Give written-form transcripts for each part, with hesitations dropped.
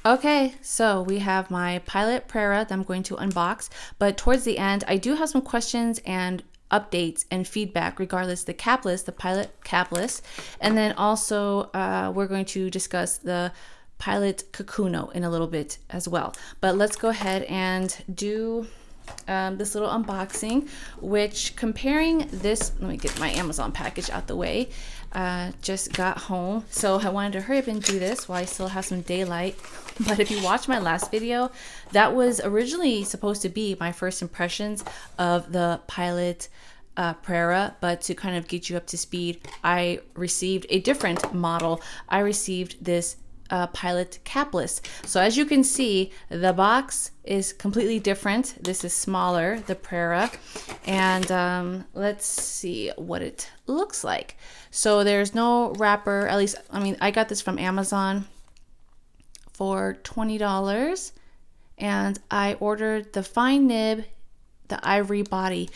Okay, so we have my Pilot Prera that I'm going to unbox, but towards the end, I do have some questions and updates and feedback regardless the capless, the Pilot Capless, and then also we're going to discuss the Pilot Kakuno in a little bit as well. But let's go ahead and do this little unboxing, which comparing this, let me get my Amazon package out the way. Just got home, so I wanted to hurry up and do this while I still have some daylight. But if you watch my last video, that was originally supposed to be my first impressions of the Pilot Prera, but to kind of get you up to speed, I received a different model. I received this Pilot Capless. So as you can see, the box is completely different. This is smaller, the Prera, and let's see what it looks like. So there's no wrapper, at least, I mean, I got this from Amazon for $20, and I ordered the fine nib, the ivory body.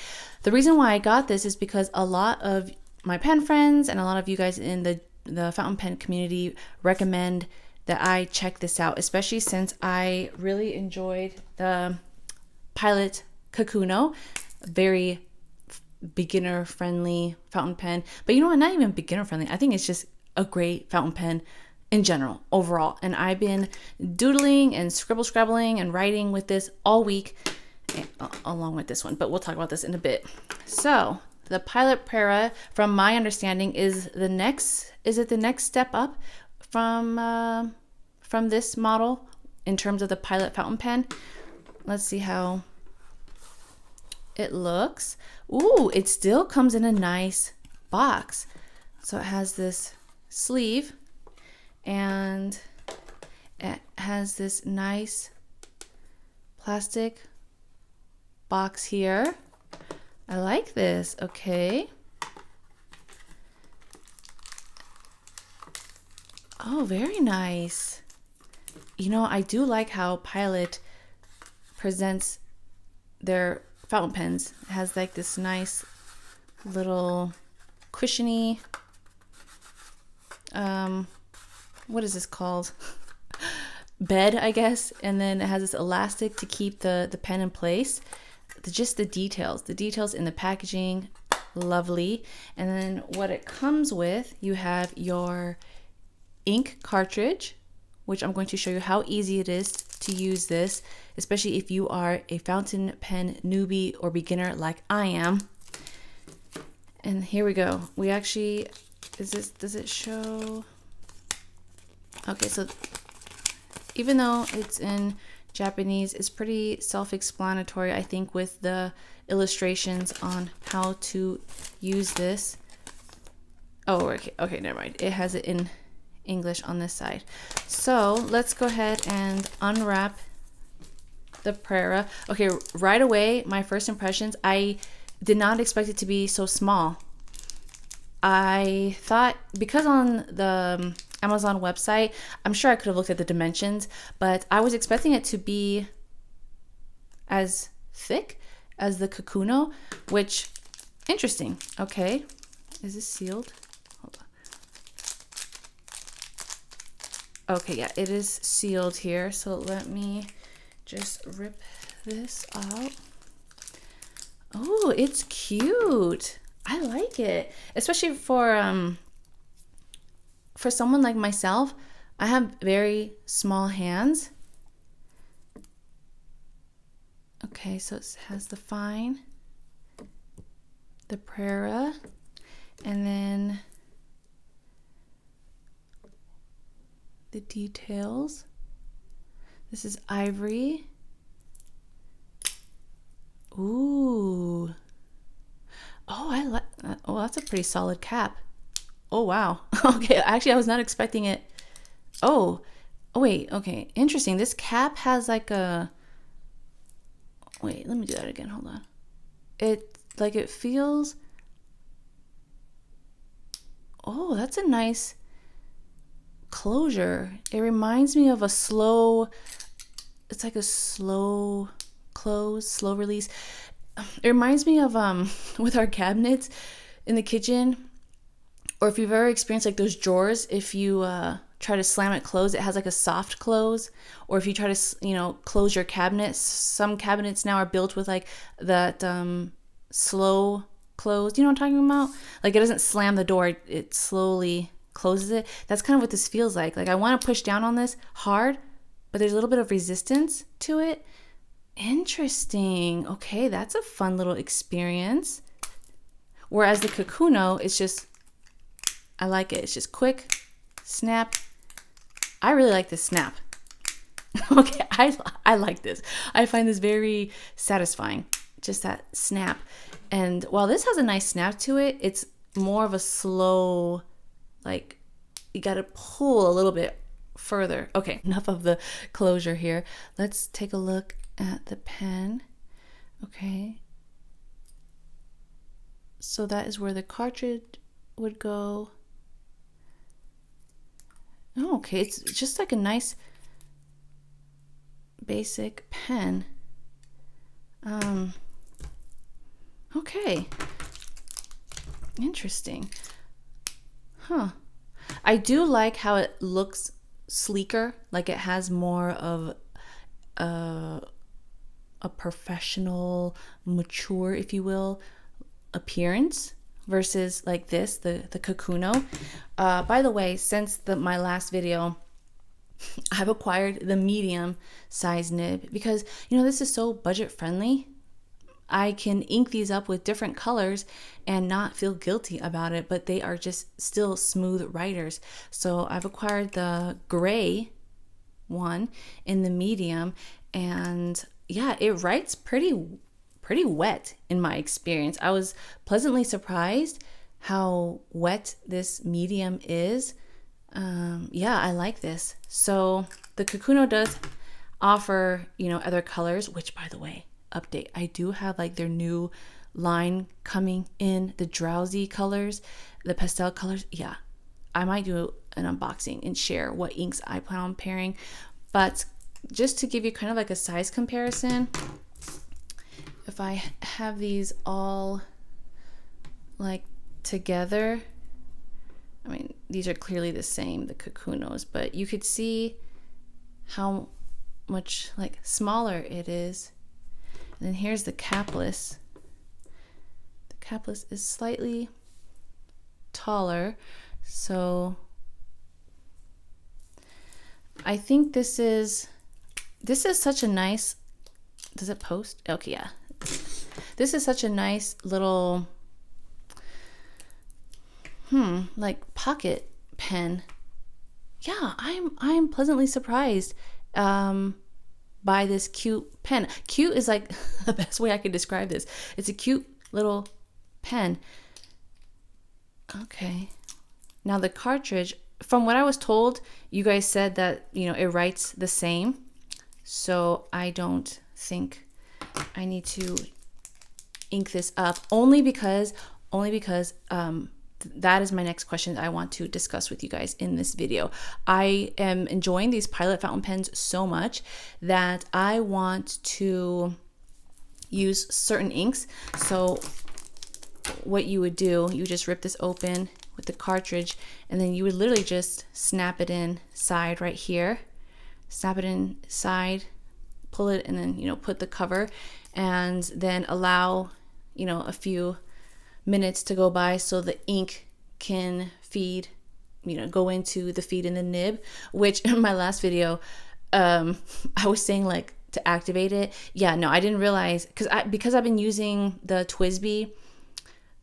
The reason why I got this is because a lot of my pen friends and a lot of you guys in the fountain pen community recommend that I check this out, especially since I really enjoyed the Pilot Kakuno, very beginner friendly fountain pen. But you know what, not even beginner friendly, I think it's just a great fountain pen in general overall. And I've been doodling and scribbling and writing with this all week along with this one, but we'll talk about this in a bit. So the Pilot Prera, from my understanding, is it the next step up from this model in terms of the Pilot fountain pen. Let's see how it looks. Ooh, it still comes in a nice box. So it has this sleeve and it has this nice plastic box here. I like this. Okay. Oh, very nice. You know, I do like how Pilot presents their fountain pens. It has like this nice little cushiony, what is this called? Bed, I guess. And then it has this elastic to keep the pen in place. Just the details in the packaging, lovely. And then what it comes with, you have your ink cartridge, which I'm going to show you how easy it is to use this, especially if you are a fountain pen newbie or beginner like I am. And here we go. We actually, does it show? Okay, so even though it's in Japanese, it's pretty self-explanatory, I think, with the illustrations on how to use this. Oh, okay, never mind. It has it in English on this side. So let's go ahead and unwrap the Prera. Okay, right away, my first impressions, I did not expect it to be so small. I thought, because on the Amazon website, I'm sure I could have looked at the dimensions, but I was expecting it to be as thick as the Kakuno, which, interesting. Okay, is this sealed? Hold on. Okay, yeah, it is sealed here. So let me just rip this out. Oh, it's cute. I like it, especially for someone like myself. I have very small hands. Okay, so it has the fine, the Prera, and then the details. This is ivory. Ooh. Oh, I like that. Oh, that's a pretty solid cap. Oh, wow. Okay, actually, I was not expecting it. Oh, wait, okay. Interesting. This cap has like a... Wait, let me do that again. Hold on. It feels... Oh, that's a nice closure. It reminds me of a slow... It's like a slow close, slow release. It reminds me of with our cabinets in the kitchen, or if you've ever experienced like those drawers, if you try to slam it closed, it has like a soft close. Or if you try to, you know, close your cabinets, some cabinets now are built with like that slow close. You know what I'm talking about? Like it doesn't slam the door, it slowly closes it. That's kind of what this feels like. Like I want to push down on this hard, but there's a little bit of resistance to it. Interesting. Okay, that's a fun little experience. Whereas the Kakuno, it's just, I like it. It's just quick, snap. I really like this snap. Okay, I like this. I find this very satisfying, just that snap. And while this has a nice snap to it, it's more of a slow, like you got to pull a little bit further. Okay, enough of the closure here. Let's take a look at the pen. Okay. So that is where the cartridge would go. Oh, okay, it's just like a nice basic pen. Okay. Interesting. Huh. I do like how it looks sleeker, like it has more of a professional, mature, if you will, appearance versus like this, the Kakuno. By the way, since my last video, I've acquired the medium size nib because, you know, this is so budget friendly. I can ink these up with different colors and not feel guilty about it, but they are just still smooth writers. So I've acquired the gray one in the medium, and yeah, it writes pretty wet in my experience. I was pleasantly surprised how wet this medium is. Yeah, I like this. So the Kakuno does offer, you know, other colors, which by the way, update, I do have like their new line coming in, the drowsy colors, the pastel colors. Yeah, I might do an unboxing and share what inks I plan on pairing. But just to give you kind of like a size comparison, if I have these all like together, I mean, these are clearly the same, the Kakunos, but you could see how much like smaller it is. And then here's the Capless. The Capless is slightly taller, so I think this is such a nice, does it post? Okay, yeah. This is such a nice little like pocket pen. Yeah, I'm pleasantly surprised by this cute pen. Cute is like the best way I could describe this. It's a cute little pen. Okay. Now the cartridge, from what I was told, you guys said that, you know, it writes the same. So I don't think I need to ink this up, only because that is my next question that I want to discuss with you guys in this video. I am enjoying these Pilot fountain pens so much that I want to use certain inks. So what you would do, you just rip this open with the cartridge, and then you would literally just snap it inside right here. Snap it inside, pull it, and then, you know, put the cover, and then allow, you know, a few minutes to go by so the ink can feed, you know, go into the feed in the nib, which in my last video, I was saying like to activate it. Yeah, no, I didn't realize, because I've been using the TWSBI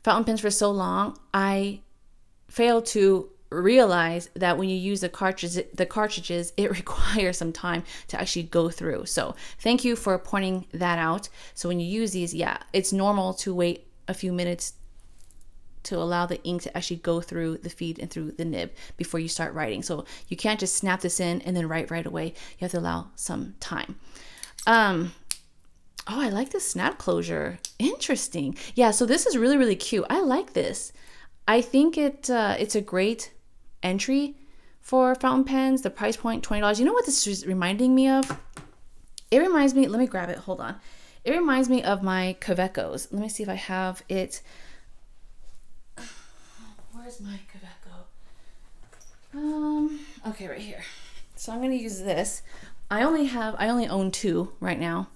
fountain pens for so long, I failed to realize that when you use the cartridges, it requires some time to actually go through. So thank you for pointing that out. So when you use these, yeah, it's normal to wait a few minutes to allow the ink to actually go through the feed and through the nib before you start writing. So you can't just snap this in and then write right away. You have to allow some time. Oh, I like the snap closure. Interesting. Yeah, so this is really, really cute. I like this. I think it's a great entry for fountain pens. The price point, $20. You know what this is reminding me of? It reminds me, let me grab it, hold on. It reminds me of my Kavekos. Let me see if I have it. Where's my Kaveco? Okay, right here. So I'm gonna use this. I only own two right now.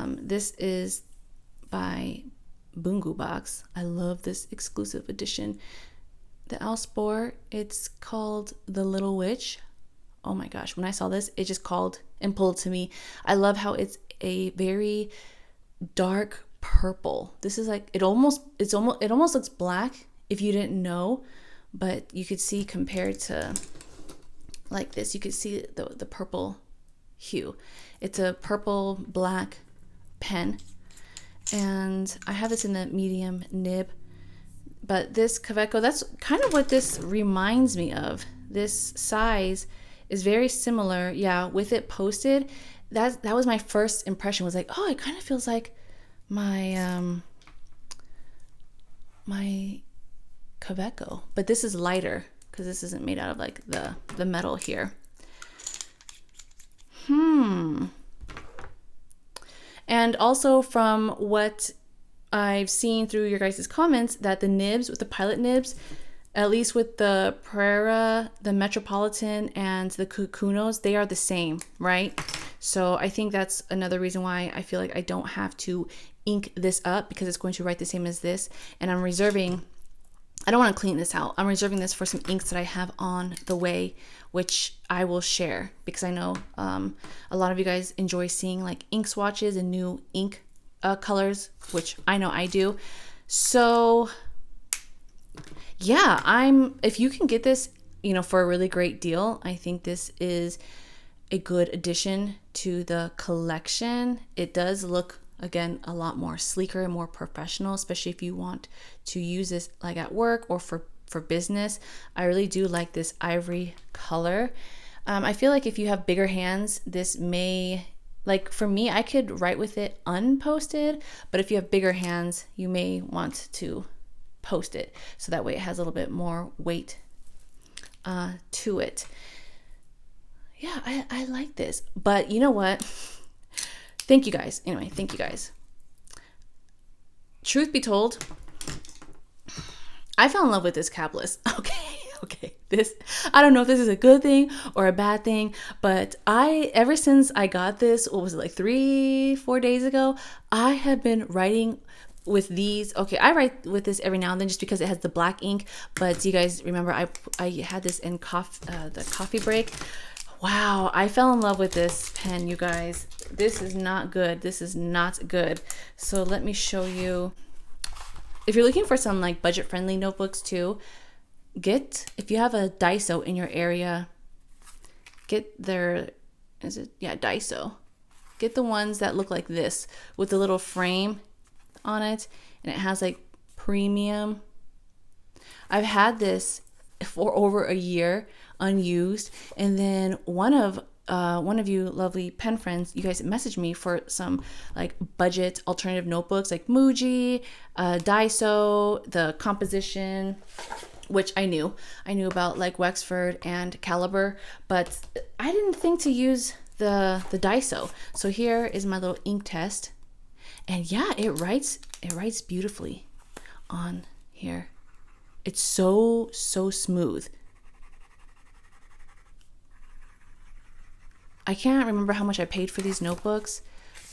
This is by Bungu Box. I love this exclusive edition. The Alspor, it's called The Little Witch. Oh my gosh, when I saw this, it just called and pulled to me. I love how it's a very dark purple. This is like it almost looks black if you didn't know, but you could see compared to like this, you could see the purple hue. It's a purple black pen, and I have this in the medium nib. But this Kaweco, that's kind of what this reminds me of. This size is very similar. Yeah, with it posted, that was my first impression, was like, oh, it kind of feels like my my Kaweco, but this is lighter because this isn't made out of like the metal here. And also from what I've seen through your guys' comments, that the nibs, with the Pilot nibs, at least with the Prera, the Metropolitan, and the Kakunos, they are the same, right? So I think that's another reason why I feel like I don't have to ink this up, because it's going to write the same as this. And I'm reserving, I don't want to clean this out. I'm reserving this for some inks that I have on the way, which I will share, because I know a lot of you guys enjoy seeing like ink swatches and new ink colors, which I know I do. So yeah, if you can get this, for a really great deal, I think this is a good addition to the collection. It does look, again, a lot more sleeker and more professional, especially if you want to use this like at work or for business. I really do like this ivory color. I feel like if you have bigger hands, this may, like for me, I could write with it unposted, but if you have bigger hands, you may want to post it, so that way it has a little bit more weight to it. Yeah, I like this. But you know what? Thank you guys. Anyway, thank you guys. Truth be told, I fell in love with this Capless. Okay. This, I don't know if this is a good thing or a bad thing, but ever since I got this, what was it, like 3-4 days ago, I have been writing with these. Okay, I write with this every now and then just because it has the black ink, but you guys remember I had this in the coffee break. Wow, I fell in love with this pen, you guys. This is not good. This is not good. So let me show you. If you're looking for some like budget-friendly notebooks too, if you have a Daiso in your area, get Daiso. Get the ones that look like this with the little frame on it, and it has like premium. I've had this for over a year unused, and then one of you lovely pen friends, you guys messaged me for some like budget alternative notebooks like Muji, Daiso, the Composition, which I knew about, like Wexford and Caliber, but I didn't think to use the Daiso. So here is my little ink test, and yeah, it writes beautifully on here. It's so smooth. I can't remember how much I paid for these notebooks,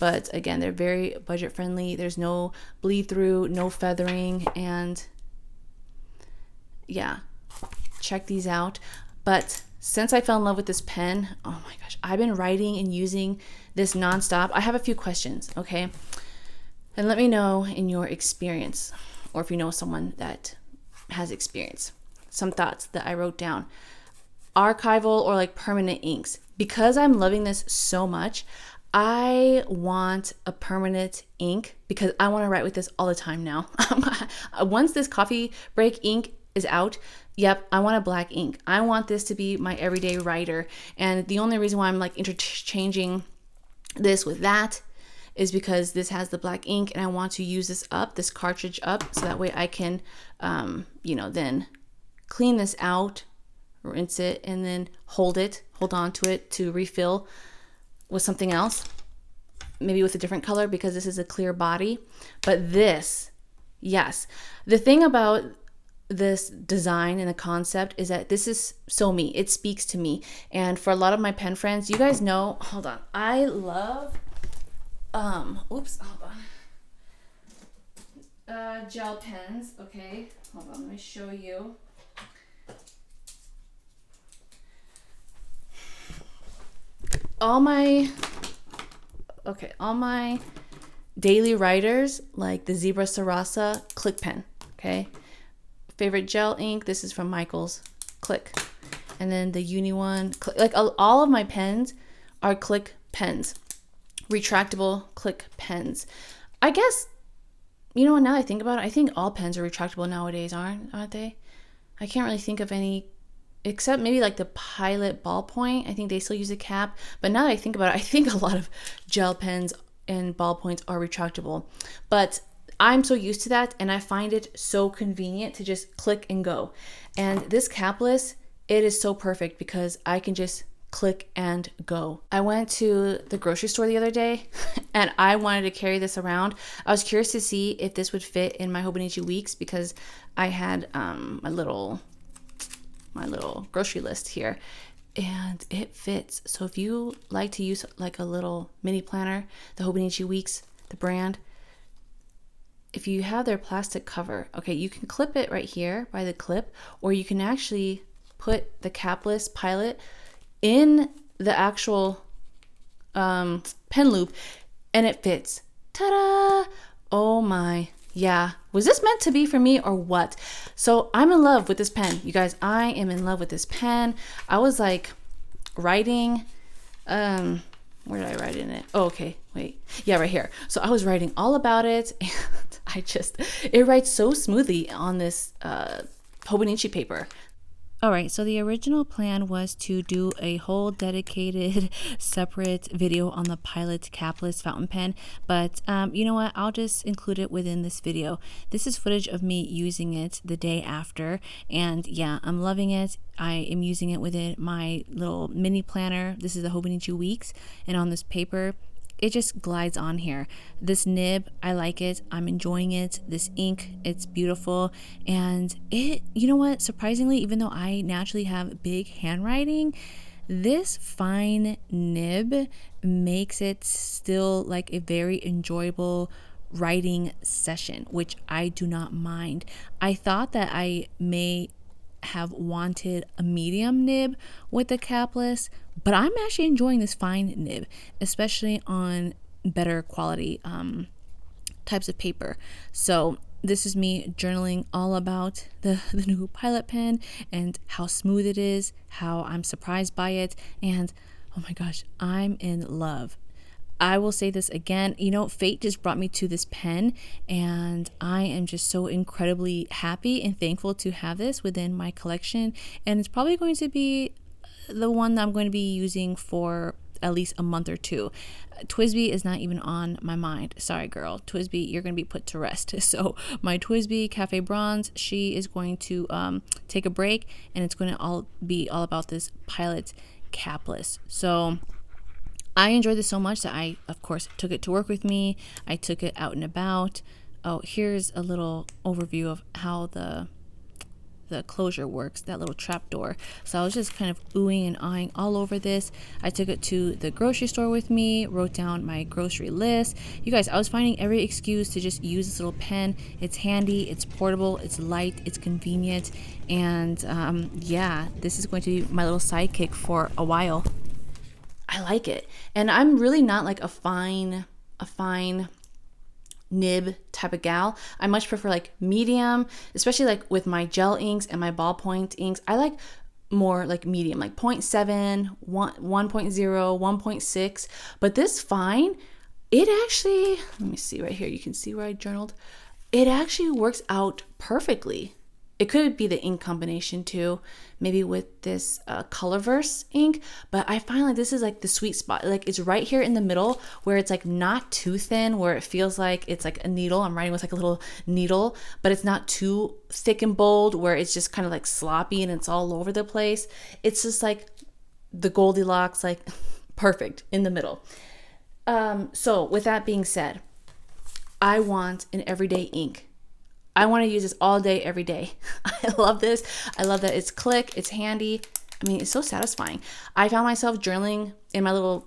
but again, they're very budget friendly. There's no bleed through, no feathering, and yeah, check these out. But since I fell in love with this pen, oh my gosh, I've been writing and using this nonstop. I have a few questions, okay? And let me know in your experience, or if you know someone that has experience, some thoughts that I wrote down. Archival or like permanent inks. Because I'm loving this so much, I want a permanent ink because I want to write with this all the time now. Once this coffee break ink is out, yep, I want a black ink. I want this to be my everyday writer. And the only reason why I'm like interchanging this with that is because this has the black ink, and I want to use this cartridge up, so that way I can, then clean this out, rinse it, and then hold on to it to refill with something else, maybe with a different color, because this is a clear body. But this, yes, the thing about this design and the concept is that this is so me. It speaks to me. And for a lot of my pen friends, you guys know, hold on. I love oops, hold on. Gel pens, okay? Hold on, let me show you. All my daily writers like the Zebra Sarasa Click pen, okay? Favorite gel ink, this is from Michael's, Click. And then the Uni one, Click. Like all of my pens are Click pens, retractable Click pens. I guess, you know what, now I think about it, I think all pens are retractable nowadays, aren't they? I can't really think of any, except maybe like the Pilot ballpoint. I think they still use a cap. But now that I think about it, I think a lot of gel pens and ballpoints are retractable. But I'm so used to that, and I find it so convenient to just click and go. And this capless, it is so perfect because I can just click and go. I went to the grocery store the other day and I wanted to carry this around. I was curious to see if this would fit in my Hobonichi weeks because I had my little grocery list here, and it fits. So if you like to use like a little mini planner, the Hobonichi Weeks, the brand, if you have their plastic cover, okay, you can clip it right here by the clip, or you can actually put the capless Pilot in the actual pen loop, and it fits. Ta-da! Oh my, yeah. Was this meant to be for me or what? So I'm in love with this pen. You guys, I am in love with this pen. I was like writing, where did I write in it? Oh, okay, wait. Yeah, right here. So I was writing all about it, and it writes so smoothly on this Hobonichi paper. All right, so the original plan was to do a whole dedicated separate video on the Pilot Capless fountain pen, but you know what? I'll just include it within this video. This is footage of me using it the day after, and yeah, I'm loving it. I am using it within my little mini planner. This is the Hobonichi Weeks, and on this paper, it just glides on here. This nib, I like it. I'm enjoying it. This ink, it's beautiful. And it, you know what? Surprisingly, even though I naturally have big handwriting, this fine nib makes it still like a very enjoyable writing session, which I do not mind. I thought that I may have wanted a medium nib with the capless, but I'm actually enjoying this fine nib, especially on better quality types of paper. So this is me journaling all about the new Pilot pen and how smooth it is, how I'm surprised by it, and oh my gosh, I'm in love. I will say this again, you know, fate just brought me to this pen, and I am just so incredibly happy and thankful to have this within my collection. And it's probably going to be the one that I'm going to be using for at least a month or two. TWSBI is not even on my mind. Sorry, girl. TWSBI, you're going to be put to rest. So my TWSBI Cafe Bronze, she is going to take a break, and it's going to be all about this Pilot Capless. So I enjoyed this so much that I, of course, took it to work with me. I took it out and about. Oh, here's a little overview of how the closure works, that little trap door. So I was just kind of oohing and eyeing all over this. I took it to the grocery store with me, wrote down my grocery list. You guys, I was finding every excuse to just use this little pen. It's handy, it's portable, it's light, it's convenient, and yeah, this is going to be my little sidekick for a while. I like it. And I'm really not like a fine nib type of gal. I much prefer like medium, especially like with my gel inks and my ballpoint inks. I like more like medium, like 0.7, 1.0, 1.6. But this fine, it actually, let me see right here. You can see where I journaled. It actually works out perfectly. It could be the ink combination too, maybe with this Colorverse ink, but I find like this is like the sweet spot. Like it's right here in the middle where it's like not too thin, where it feels like it's like a needle. I'm writing with like a little needle, but it's not too thick and bold where it's just kind of like sloppy and it's all over the place. It's just like the Goldilocks, like perfect in the middle. So with that being said, I want an everyday ink. I want to use this all day, every day. I love this. I love that it's click, it's handy. I mean, it's so satisfying. I found myself journaling in my little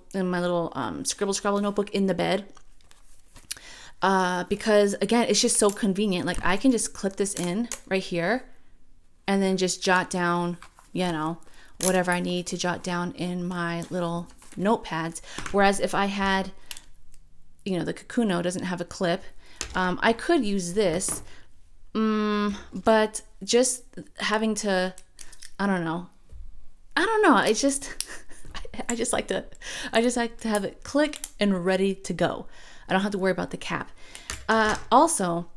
scribble scrabble notebook in the bed. Because again, it's just so convenient. Like I can just clip this in right here and then just jot down, whatever I need to jot down in my little notepads. Whereas if I had, the Kakuno doesn't have a clip, I could use this, but just having to, I don't know. It's just, I just like to have it click and ready to go. I don't have to worry about the cap. So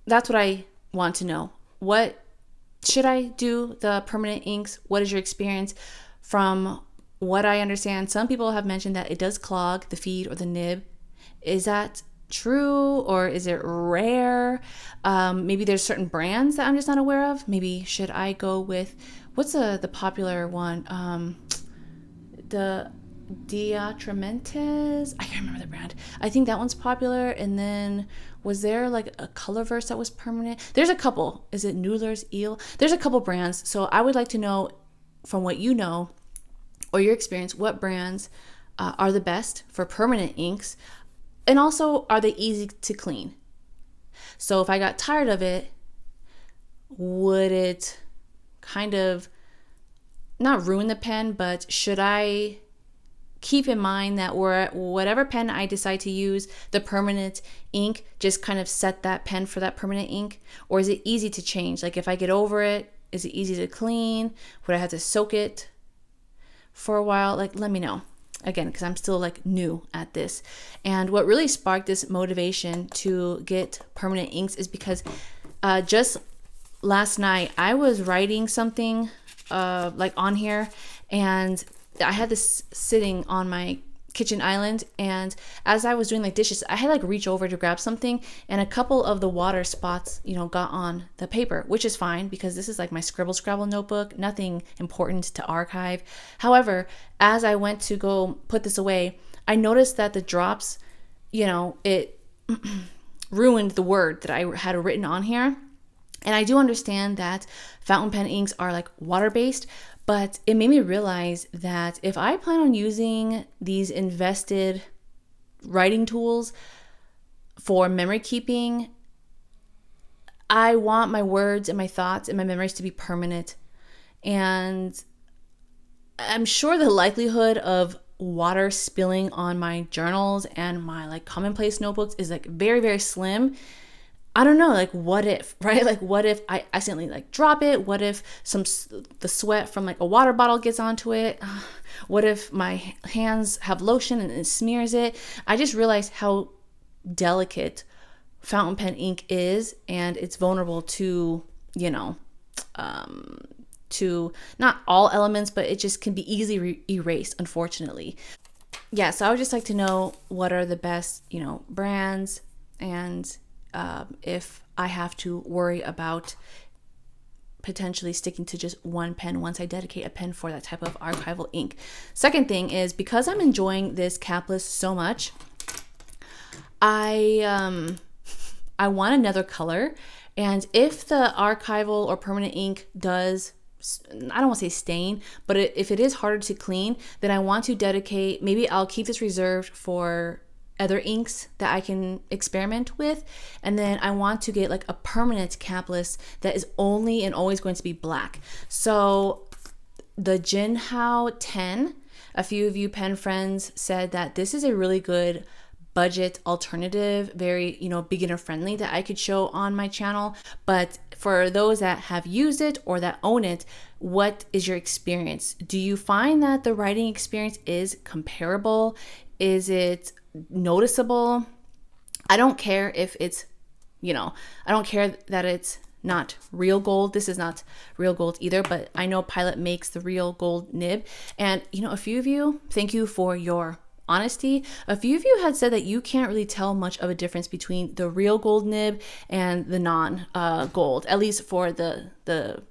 that's what I want to know. What should I do the permanent inks? What is your experience? From what I understand, some people have mentioned that it does clog the feed or the nib. Is that true, or is it rare? Maybe there's certain brands that I'm just not aware of. Maybe should I go with, what's the popular one? The Diatramentes. I can't remember the brand. I think that one's popular. And then was there like a Colorverse that was permanent? There's a couple. Is it Newler's Eel? There's a couple brands. So I would like to know, from what you know or your experience, what brands are the best for permanent inks, and also are they easy to clean? So if I got tired of it, would it kind of not ruin the pen, but should I keep in mind that whatever pen I decide to use, the permanent ink just kind of set that pen for that permanent ink? Or is it easy to change? Like if I get over it, is it easy to clean? Would I have to soak it for a while? Like, let me know. Again, because I'm still like new at this. And what really sparked this motivation to get permanent inks is because just last night I was writing something like on here, and I had this sitting on my kitchen island, and as I was doing like dishes, I had like reach over to grab something, and a couple of the water spots got on the paper, which is fine because this is like my scribble scrabble notebook, nothing important to archive. However, as I went to go put this away, I noticed that the drops, it ruined the word that I had written on here. And I do understand that fountain pen inks are like water-based, but it made me realize that if I plan on using these invested writing tools for memory keeping, I want my words and my thoughts and my memories to be permanent. And I'm sure the likelihood of water spilling on my journals and my like commonplace notebooks is like very, very slim. I don't know, like what if, right? Like what if I accidentally like drop it? What if the sweat from like a water bottle gets onto it? What if my hands have lotion and it smears it? I just realized how delicate fountain pen ink is, and it's vulnerable to, to not all elements, but it just can be easily erased, unfortunately. Yeah, so I would just like to know what are the best, brands, and if I have to worry about potentially sticking to just one pen once I dedicate a pen for that type of archival ink. Second thing is, because I'm enjoying this capless so much, I want another color. And if the archival or permanent ink does, I don't want to say stain, but if it is harder to clean, then I want to dedicate, maybe I'll keep this reserved for other inks that I can experiment with, and then I want to get like a permanent capless that is only and always going to be black. So the Jinhao 10, a few of you pen friends said that this is a really good budget alternative, very beginner friendly, that I could show on my channel. But for those that have used it or that own it, what is your experience? Do you find that the writing experience is comparable? Is it noticeable? I don't care if it's, I don't care that it's not real gold. This is not real gold either, but I know Pilot makes the real gold nib. And, a few of you, thank you for your honesty, a few of you had said that you can't really tell much of a difference between the real gold nib and the non-gold, at least for the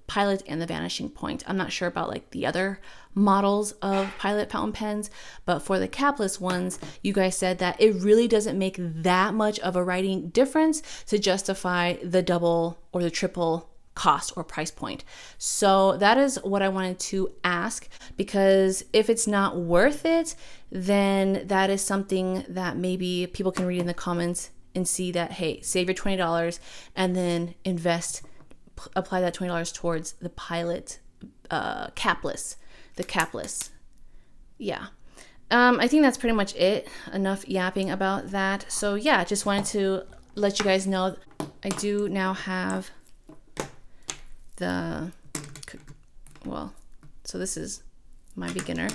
Pilot and the Vanishing Point. I'm not sure about like the other models of Pilot fountain pens, but for the capless ones, you guys said that it really doesn't make that much of a writing difference to justify the double or the triple cost or price point. So that is what I wanted to ask, because if it's not worth it, then that is something that maybe people can read in the comments and see that, hey, save your $20 and then apply that $20 towards the Pilot capless, the capless. Yeah. I think that's pretty much it. Enough yapping about that. So yeah, just wanted to let you guys know I do now have so this is my beginner,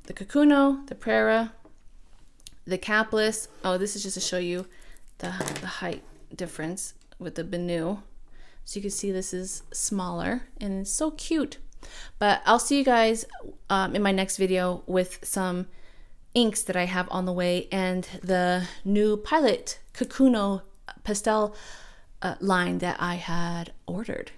the Kakuno, the Prera, the Capless. Oh, this is just to show you the height difference with the Benu. So you can see this is smaller and it's so cute. But I'll see you guys in my next video with some inks that I have on the way and the new Pilot Kakuno pastel line that I had ordered.